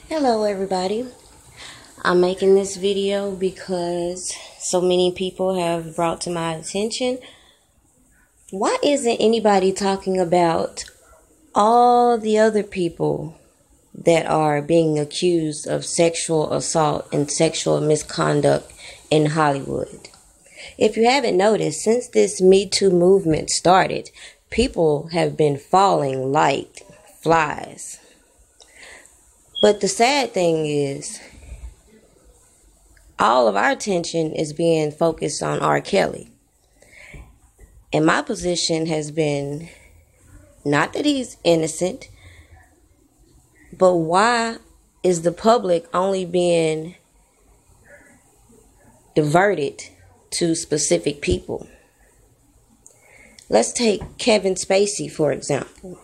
Hello everybody. I'm making this video because so many people have brought to my attention, why isn't anybody talking about all the other people that are being accused of sexual assault and sexual misconduct in Hollywood? If you haven't noticed, since this Me Too movement started, people have been falling like flies. But the sad thing is, all of our attention is being focused on R. Kelly. And my position has been, not that he's innocent, but why is the public only being diverted to specific people? Let's take Kevin Spacey, for example.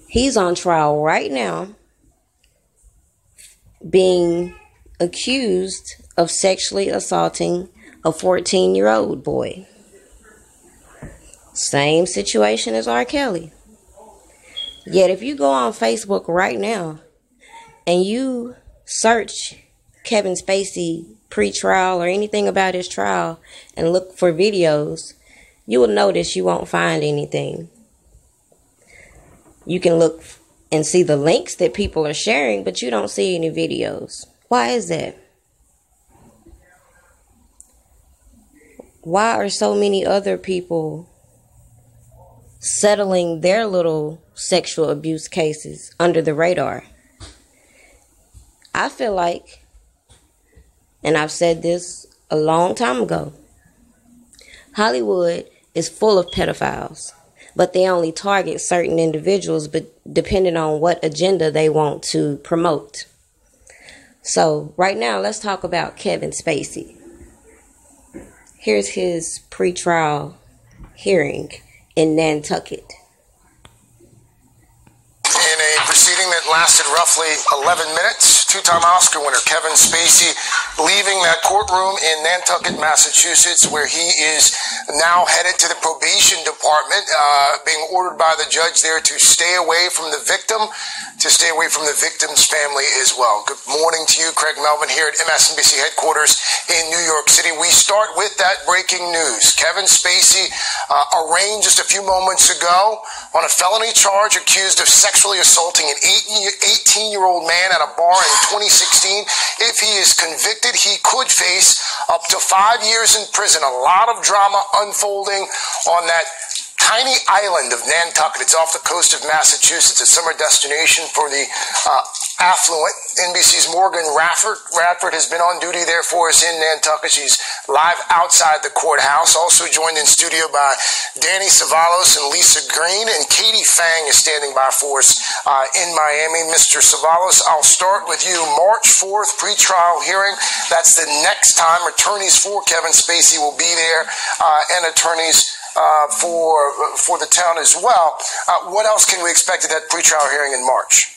He's on trial right now, being accused of sexually assaulting a 14-year-old boy. Same situation as R. Kelly. Yet if you go on Facebook right now and you search Kevin Spacey pre-trial or anything about his trial and look for videos, you will notice you won't find anything. You can look and see the links that people are sharing, but you don't see any videos. Why is that? Why are so many other people settling their little sexual abuse cases under the radar? I feel like, and I've said this a long time ago, Hollywood is full of pedophiles. But they only target certain individuals, but depending on what agenda they want to promote. So right now, let's talk about Kevin Spacey. Here's his pre-trial hearing in Nantucket. In a proceeding that lasted roughly 11 minutes, two-time Oscar winner Kevin Spacey leaving that courtroom in Nantucket, Massachusetts, where he is now headed to the probation department, being ordered by the judge there to stay away from the victim, to stay away from the victim's family as well. Good morning to you, Craig Melvin, here at MSNBC headquarters in New York City. We start with that breaking news. Kevin Spacey arraigned just a few moments ago on a felony charge, accused of sexually assaulting an 18-year-old man at a bar in 2016. If he is convicted, he could face up to 5 years in prison. A lot of drama unfolding on that tiny island of Nantucket. It's off the coast of Massachusetts, a summer destination for the affluent. NBC's Morgan Radford has been on duty there for us in Nantucket. She's live outside the courthouse. Also joined in studio by Danny Savalos and Lisa Green, and Katie Fang is standing by for us in Miami. Mr. Savalos, I'll start with you. March 4th, pre-trial hearing. That's the next time attorneys for Kevin Spacey will be there, and attorneys for the town as well. What else can we expect at that pretrial hearing in March?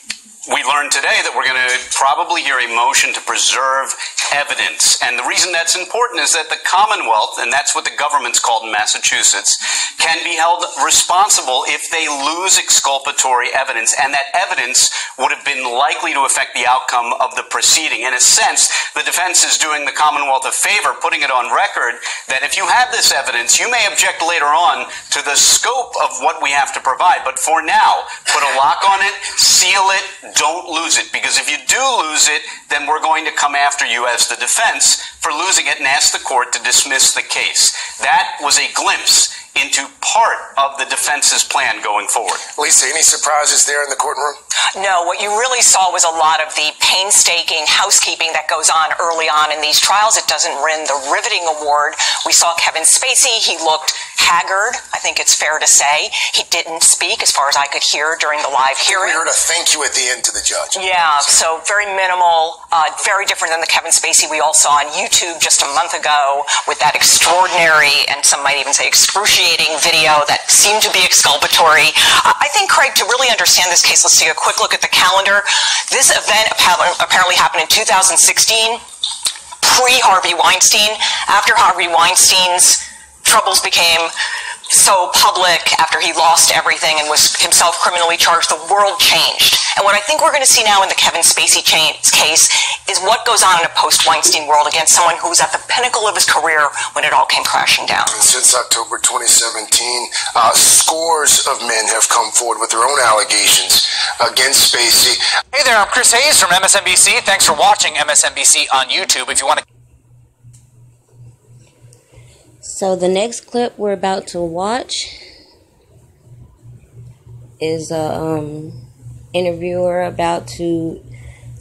We learned today that we're going to probably hear a motion to preserve evidence. And the reason that's important is that the Commonwealth, and that's what the government's called in Massachusetts, can be held responsible if they lose exculpatory evidence. And that evidence would have been likely to affect the outcome of the proceeding. In a sense, the defense is doing the Commonwealth a favor, putting it on record that if you have this evidence, you may object later on to the scope of what we have to provide. But for now, put a lock on it, seal it, don't lose it, because if you do lose it, then we're going to come after you as the defense for losing it and ask the court to dismiss the case. That was a glimpse into part of the defense's plan going forward. Lisa, any surprises there in the courtroom? No, what you really saw was a lot of the painstaking housekeeping that goes on early on in these trials. It doesn't win the riveting award. We saw Kevin Spacey. He looked haggard, I think it's fair to say. He didn't speak, as far as I could hear during the live hearing. We heard a thank you at the end to the judge. Yeah, so very minimal, very different than the Kevin Spacey we all saw on YouTube just a month ago with that extraordinary, and some might even say excruciating video that seemed to be exculpatory. I think, Craig, to really understand this case, let's take a quick look at the calendar. This event apparently happened in 2016, pre-Harvey Weinstein. After Harvey Weinstein's troubles became so public after he lost everything and was himself criminally charged, the world changed. And what I think we're going to see now in the Kevin Spacey case is what goes on in a post-Weinstein world against someone who was at the pinnacle of his career when it all came crashing down. And since October 2017, scores of men have come forward with their own allegations against Spacey. Hey there, I'm Chris Hayes from MSNBC. Thanks for watching MSNBC on YouTube. If you want to... So the next clip we're about to watch is a interviewer about to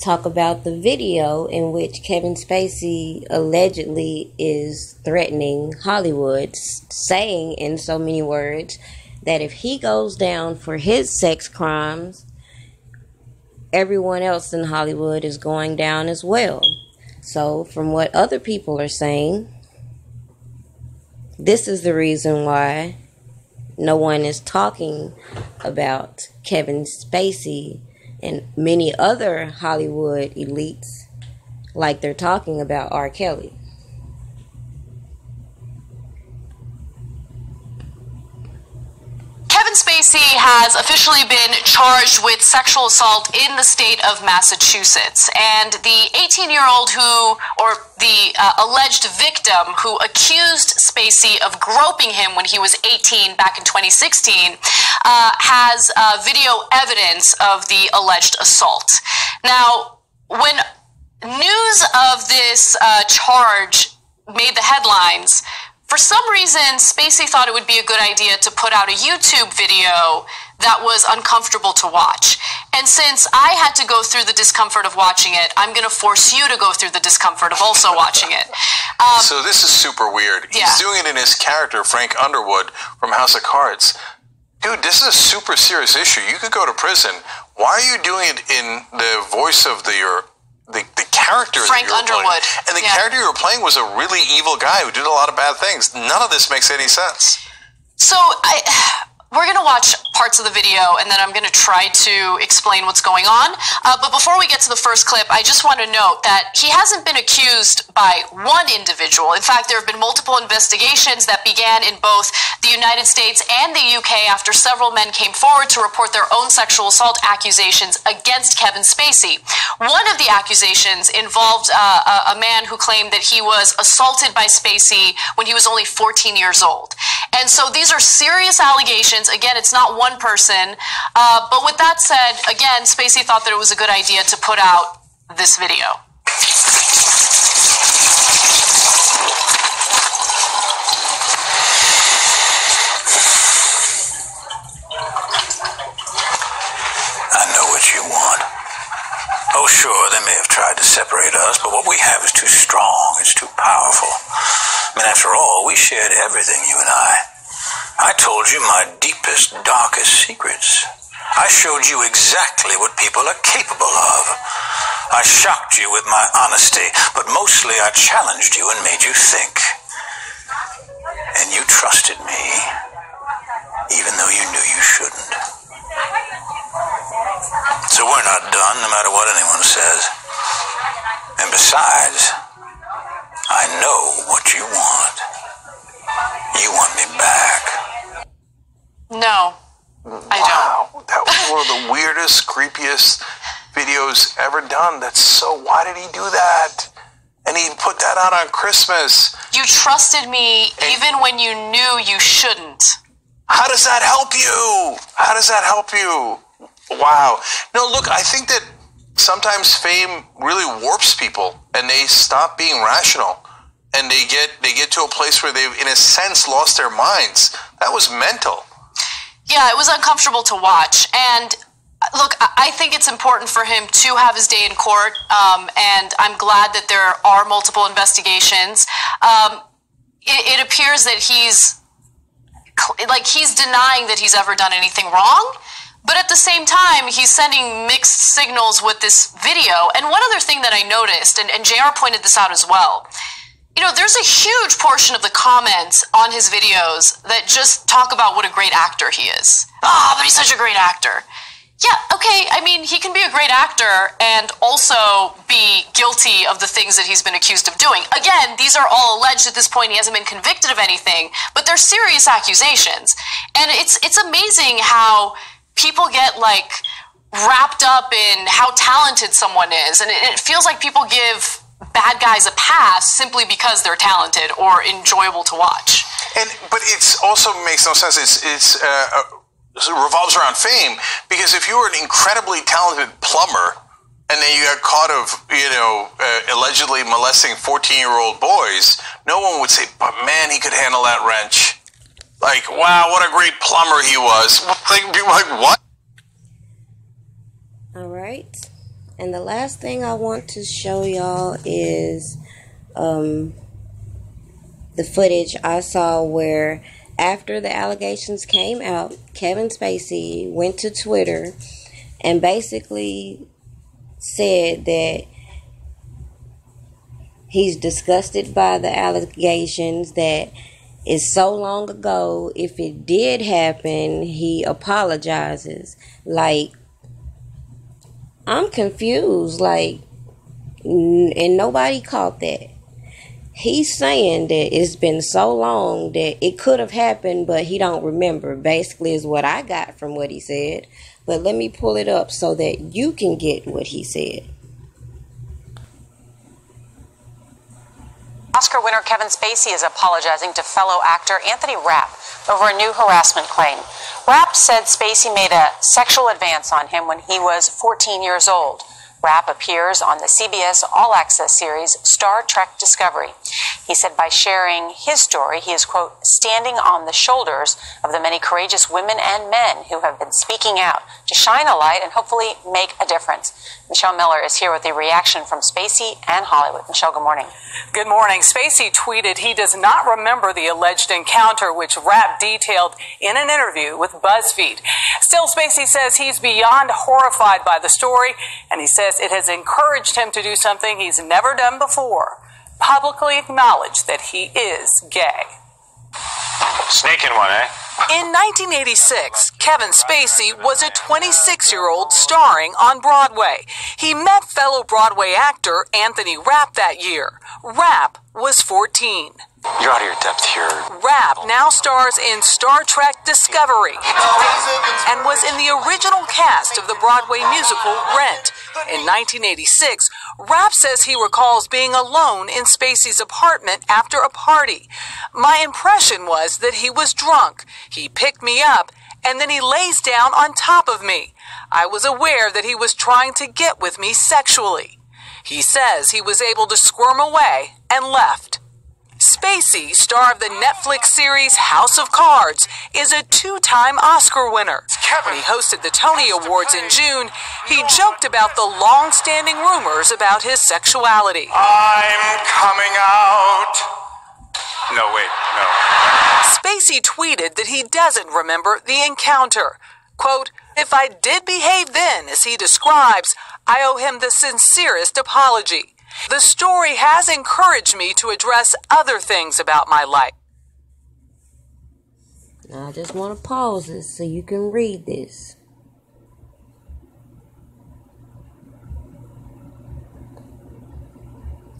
talk about the video in which Kevin Spacey allegedly is threatening Hollywood, saying in so many words that if he goes down for his sex crimes, everyone else in Hollywood is going down as well. So from what other people are saying, this is the reason why no one is talking about Kevin Spacey and many other Hollywood elites like they're talking about R. Kelly. Kevin Spacey has officially been charged with sexual assault in the state of Massachusetts, and the 18-year-old the alleged victim who accused Spacey of groping him when he was 18 back in 2016 has video evidence of the alleged assault. Now, when news of this charge made the headlines, for some reason, Spacey thought it would be a good idea to put out a YouTube video that was uncomfortable to watch. And since I had to go through the discomfort of watching it, I'm going to force you to go through the discomfort of also watching it. So this is super weird. Yeah. He's doing it in his character, Frank Underwood, from House of Cards. Dude, this is a super serious issue. You could go to prison. Why are you doing it in the voice of the character Frank that you were Underwood. playing? And the character you were playing was a really evil guy who did a lot of bad things. None of this makes any sense. So we're going to watch parts of the video, and then I'm going to try to explain what's going on. But before we get to the first clip, I just want to note that he hasn't been accused by one individual. In fact, there have been multiple investigations that began in both the United States and the UK after several men came forward to report their own sexual assault accusations against Kevin Spacey. One of the accusations involved a man who claimed that he was assaulted by Spacey when he was only 14 years old. And so these are serious allegations. Again, it's not one person. But with that said, again, Spacey thought that it was a good idea to put out this video. I know what you want. Oh, sure, they may have tried to separate us, but what we have is too strong. It's too powerful. I mean, after all, we shared everything, you and I told you my deepest, darkest secrets. I showed you exactly what people are capable of. I shocked you with my honesty, but mostly I challenged you and made you think. And you trusted me, even though you knew you shouldn't. So we're not done, no matter what anyone says. And besides, I know what you want. You want me back. No, I don't. Wow, that was one of the weirdest, creepiest videos ever done. Why did he do that? And he put that out on Christmas. You trusted me even when you knew you shouldn't. How does that help you? How does that help you? Wow. No, look, I think that sometimes fame really warps people and they stop being rational. And they get to a place where they've, in a sense, lost their minds. That was mental. Yeah, it was uncomfortable to watch. And look, I think it's important for him to have his day in court. And I'm glad that there are multiple investigations. It appears that he's denying that he's ever done anything wrong. But at the same time, he's sending mixed signals with this video. And one other thing that I noticed, and JR pointed this out as well, you know, there's a huge portion of the comments on his videos that just talk about what a great actor he is. But he's such a great actor. Yeah, okay. I mean, he can be a great actor and also be guilty of the things that he's been accused of doing. Again, these are all alleged at this point. He hasn't been convicted of anything, but they're serious accusations. And it's amazing how people get, like, wrapped up in how talented someone is. And it feels like people give bad guys a pass simply because they're talented or enjoyable to watch. But it's also makes no sense. It revolves around fame, because if you were an incredibly talented plumber and then you got caught of, allegedly molesting 14-year-old boys, no one would say, but man, he could handle that wrench. Like, wow, what a great plumber he was. Like, what? All right. And the last thing I want to show y'all is the footage I saw where, after the allegations came out, Kevin Spacey went to Twitter and basically said that he's disgusted by the allegations, that it's so long ago. If it did happen, he apologizes. Like, I'm confused. Like, and nobody caught that. He's saying that it's been so long that it could have happened, but he don't remember, basically, is what I got from what he said. But let me pull it up so that you can get what he said. Oscar winner Kevin Spacey is apologizing to fellow actor Anthony Rapp over a new harassment claim. Rapp said Spacey made a sexual advance on him when he was 14 years old. Rapp appears on the CBS All Access series Star Trek Discovery. He said by sharing his story, he is, quote, standing on the shoulders of the many courageous women and men who have been speaking out to shine a light and hopefully make a difference. Michelle Miller is here with a reaction from Spacey and Hollywood. Michelle, good morning. Good morning. Spacey tweeted he does not remember the alleged encounter, which Rapp detailed in an interview with BuzzFeed. Still, Spacey says he's beyond horrified by the story, and he says it has encouraged him to do something he's never done before: publicly acknowledge that he is gay. Sneaking one, eh? In 1986, Kevin Spacey was a 26-year-old starring on Broadway. He met fellow Broadway actor Anthony Rapp that year. Rapp was 14. You're out of your depth here. Rapp now stars in Star Trek Discovery and was in the original cast of the Broadway musical Rent. In 1986, Rapp says he recalls being alone in Spacey's apartment after a party. My impression was that he was drunk. He picked me up, and then he lays down on top of me. I was aware that he was trying to get with me sexually. He says he was able to squirm away and left. Spacey, star of the Netflix series House of Cards, is a two-time Oscar winner. When he hosted the Tony Awards in June, he joked about the long-standing rumors about his sexuality. I'm coming out. No, wait, no. Spacey tweeted that he doesn't remember the encounter. Quote, "If I did behave then, as he describes, I owe him the sincerest apology. The story has encouraged me to address other things about my life." Now, I just want to pause this so you can read this.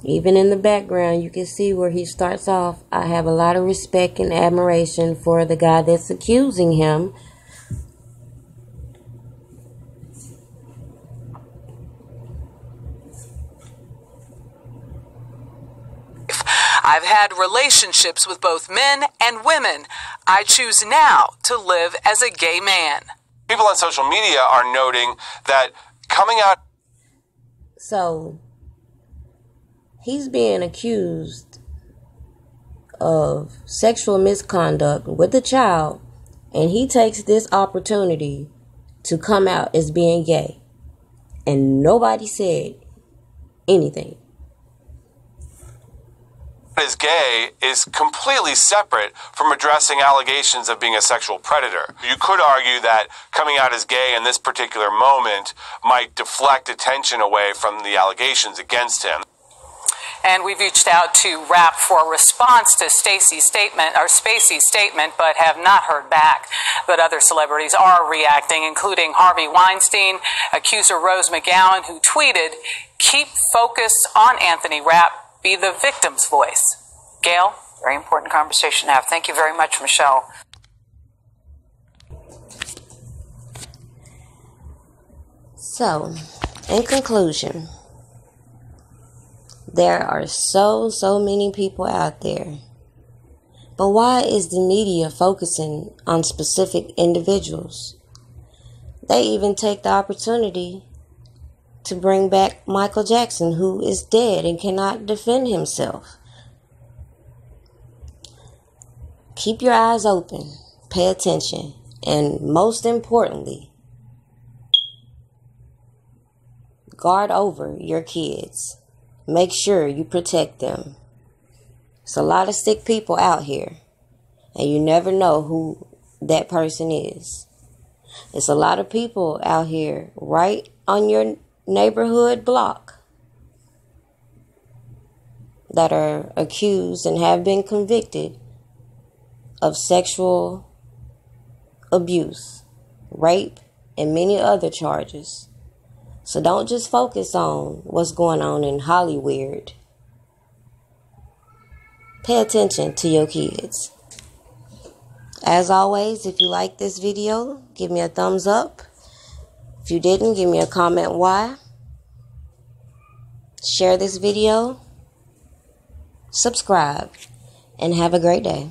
Even in the background, you can see where he starts off. I have a lot of respect and admiration for the guy that's accusing him. I've had relationships with both men and women. I choose now to live as a gay man. People on social media are noting that coming out... So, he's being accused of sexual misconduct with a child, and he takes this opportunity to come out as being gay. And nobody said anything. Is gay is completely separate from addressing allegations of being a sexual predator. You could argue that coming out as gay in this particular moment might deflect attention away from the allegations against him. And we've reached out to Rapp for a response to Spacey's statement, but have not heard back. But other celebrities are reacting, including Harvey Weinstein, accuser Rose McGowan, who tweeted, "Keep focus on Anthony Rapp, be the victim's voice." Gail? Very important conversation to have. Thank you very much, Michelle. So, in conclusion, there are so many people out there. But why is the media focusing on specific individuals? They even take the opportunity to bring back Michael Jackson, who is dead and cannot defend himself. Keep your eyes open, pay attention, and most importantly, guard over your kids. Make sure you protect them. There's a lot of sick people out here, and you never know who that person is. There's a lot of people out here right on your neighborhood block that are accused and have been convicted of sexual abuse, rape, and many other charges. So don't just focus on what's going on in Hollywood. Pay attention to your kids. As always, if you like this video, give me a thumbs up. If you didn't, give me a comment why. Share this video. Subscribe. And have a great day.